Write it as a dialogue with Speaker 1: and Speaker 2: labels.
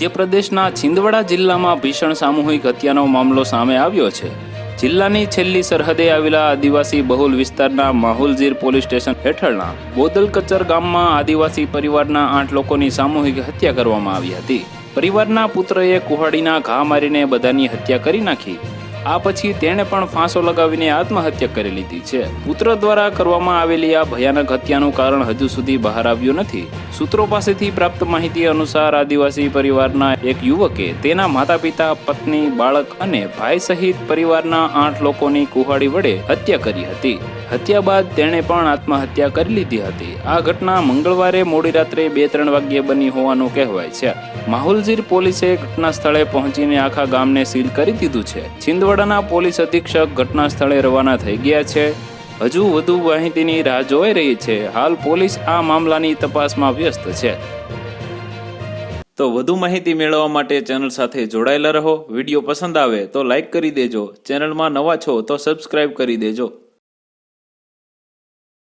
Speaker 1: મધ્યપ્રદેશના છિંદવાડા જિલ્લામાં ભીષણ સામૂહિક હત્યાનો મામલો સામે આવ્યો છે। જિલ્લાની છેલ્લી સરહદે આવેલા આદિવાસી બહુલ વિસ્તારના માહુલજીર પોલીસ સ્ટેશન હેઠળના બોદલકચર ગામમાં આદિવાસી પરિવારના 8 લોકોની સામૂહિક હત્યા કરવામાં આવી હતી। પરિવારના પુત્રએ કુહાડીના ઘા મારીને બધાની હત્યા કરી નાખી। આ પછી તેણે પણ ફાંસો લગાવીને આત્મહત્યા કરી લીધી છે। પુત્ર દ્વારા કરવામાં આવેલી આ ભયાનક હત્યાનું કારણ હજુ સુધી બહાર આવ્યું નથી। સૂત્રો પાસેથી પ્રાપ્ત માહિતી અનુસાર આદિવાસી પરિવારના એક યુવકે તેના માતા પિતા, પત્ની, બાળક અને ભાઈ સહિત પરિવારના 8 લોકોની કુહાડી વડે હત્યા કરી હતી। હત્યા બાદ તેણે પણ આત્મહત્યા કરી લીધી હતી। આ ઘટના મંગળવારે મોડી રાત્રે 2-3 વાગ્યે બની હોવાનું કહેવાય છે। માહુલજીર પોલીસે ઘટના સ્થળે પહોંચીને આખા ગામને સીલ કરી દીધું છે। છિંદવાડાના પોલીસ અધિક્ષક ઘટના સ્થળે રવાના થઈ ગયા છે। હજુ વધુ માહિતીની રાહ જોઈ રહી છે। હાલ પોલીસ આ મામલાની તપાસમાં વ્યસ્ત છે। તો વધુ માહિતી મેળવવા માટે ચેનલ સાથે જોડાયેલા રહો। વિડીયો પસંદ આવે તો લાઈક કરી દેજો। ચેનલમાં નવા છો તો સબસ્ક્રાઇબ કરી દેજો।